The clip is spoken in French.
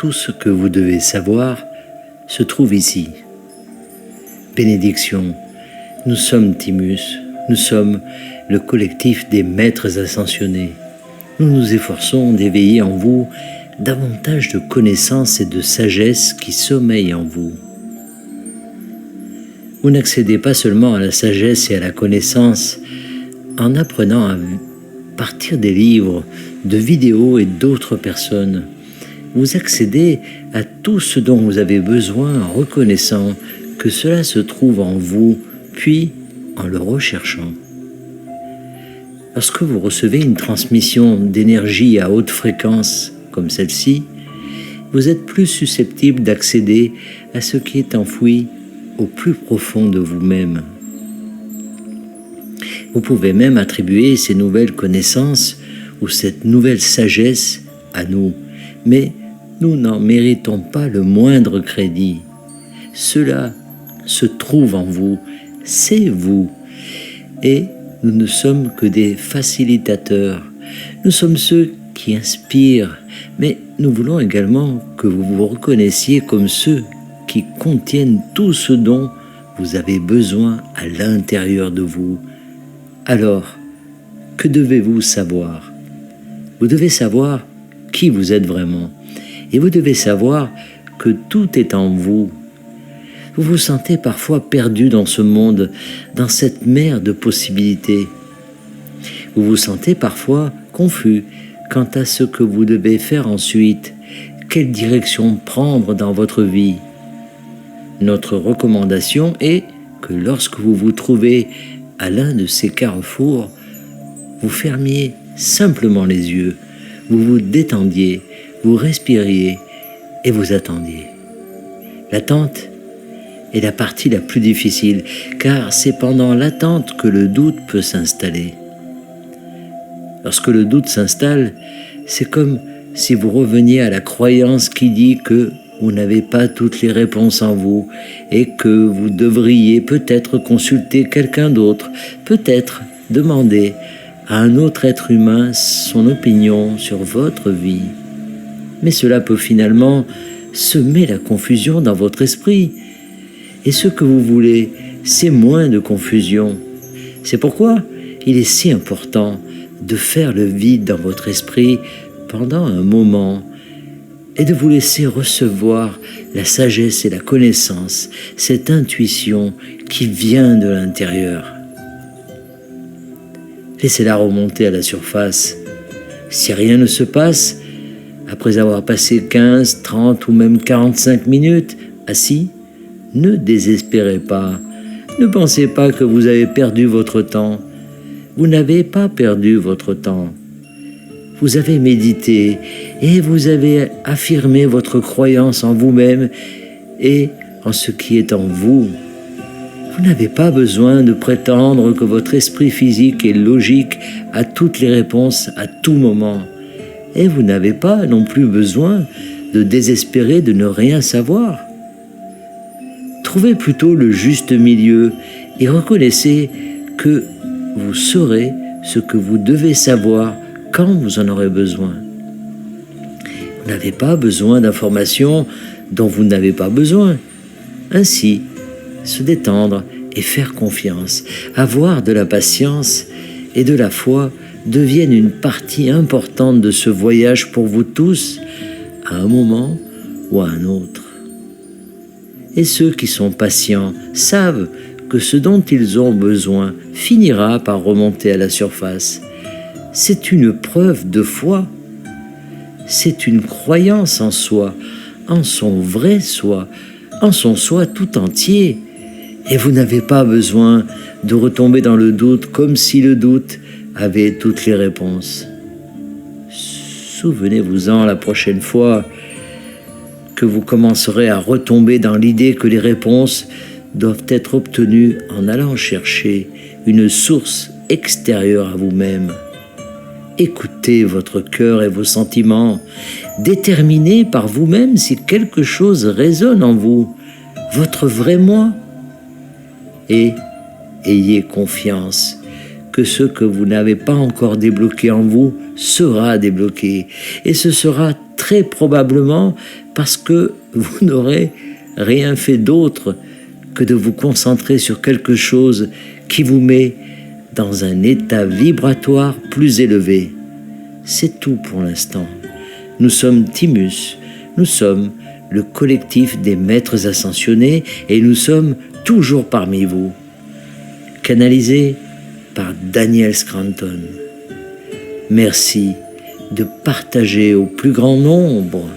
tout ce que vous devez savoir se trouve ici. Bénédiction, nous sommes Timus, nous sommes le collectif des maîtres ascensionnés. Nous nous efforçons d'éveiller en vous davantage de connaissances et de sagesse qui sommeillent en vous. Vous n'accédez pas seulement à la sagesse et à la connaissance en apprenant à partir des livres, de vidéos et d'autres personnes. Vous accédez à tout ce dont vous avez besoin en reconnaissant que cela se trouve en vous, puis en le recherchant. Lorsque vous recevez une transmission d'énergie à haute fréquence comme celle-ci, vous êtes plus susceptible d'accéder à ce qui est enfoui au plus profond de vous-même. Vous pouvez même attribuer ces nouvelles connaissances ou cette nouvelle sagesse à nous, mais nous n'en méritons pas le moindre crédit. Cela se trouve en vous, c'est vous, et nous ne sommes que des facilitateurs. Nous sommes ceux qui inspirent, mais nous voulons également que vous vous reconnaissiez comme ceux qui contiennent tout ce dont vous avez besoin à l'intérieur de vous. Alors, que devez-vous savoir? Vous devez savoir qui vous êtes vraiment, et vous devez savoir que tout est en vous. Vous vous sentez parfois perdu dans ce monde, dans cette mer de possibilités. Vous vous sentez parfois confus quant à ce que vous devez faire ensuite, quelle direction prendre dans votre vie. Notre recommandation est que lorsque vous vous trouvez à l'un de ces carrefours, vous fermiez simplement les yeux, vous vous détendiez, vous respiriez et vous attendiez. L'attente est la partie la plus difficile, car c'est pendant l'attente que le doute peut s'installer. Lorsque le doute s'installe, c'est comme si vous reveniez à la croyance qui dit que vous n'avez pas toutes les réponses en vous et que vous devriez peut-être consulter quelqu'un d'autre, peut-être demander à un autre être humain son opinion sur votre vie. Mais cela peut finalement semer la confusion dans votre esprit. Et ce que vous voulez, c'est moins de confusion. C'est pourquoi il est si important de faire le vide dans votre esprit pendant un moment et de vous laisser recevoir la sagesse et la connaissance, cette intuition qui vient de l'intérieur. Laissez-la remonter à la surface. Si rien ne se passe, après avoir passé 15, 30 ou même 45 minutes assis, ne désespérez pas. Ne pensez pas que vous avez perdu votre temps. Vous n'avez pas perdu votre temps. Vous avez médité et vous avez affirmé votre croyance en vous-même et en ce qui est en vous. Vous n'avez pas besoin de prétendre que votre esprit physique et logique a toutes les réponses à tout moment. Et vous n'avez pas non plus besoin de désespérer de ne rien savoir. Trouvez plutôt le juste milieu et reconnaissez que vous saurez ce que vous devez savoir quand vous en aurez besoin. Vous n'avez pas besoin d'informations dont vous n'avez pas besoin. Ainsi, se détendre et faire confiance, avoir de la patience et de la foi deviennent une partie importante de ce voyage pour vous tous, à un moment ou à un autre. Et ceux qui sont patients savent que ce dont ils ont besoin finira par remonter à la surface. C'est une preuve de foi. C'est une croyance en soi, en son vrai soi, en son soi tout entier. Et vous n'avez pas besoin de retomber dans le doute comme si le doute avait toutes les réponses. Souvenez-vous-en la prochaine fois que vous commencerez à retomber dans l'idée que les réponses doivent être obtenues en allant chercher une source extérieure à vous-même. Écoutez votre cœur et vos sentiments. Déterminez par vous-même si quelque chose résonne en vous, votre vrai moi. Et ayez confiance que ce que vous n'avez pas encore débloqué en vous sera débloqué. Et ce sera très probablement parce que vous n'aurez rien fait d'autre que de vous concentrer sur quelque chose qui vous met dans un état vibratoire plus élevé. C'est tout pour l'instant. Nous sommes Timus, nous sommes le collectif des maîtres ascensionnés et nous sommes toujours parmi vous. Canalisé par Daniel Scranton. Merci de partager au plus grand nombre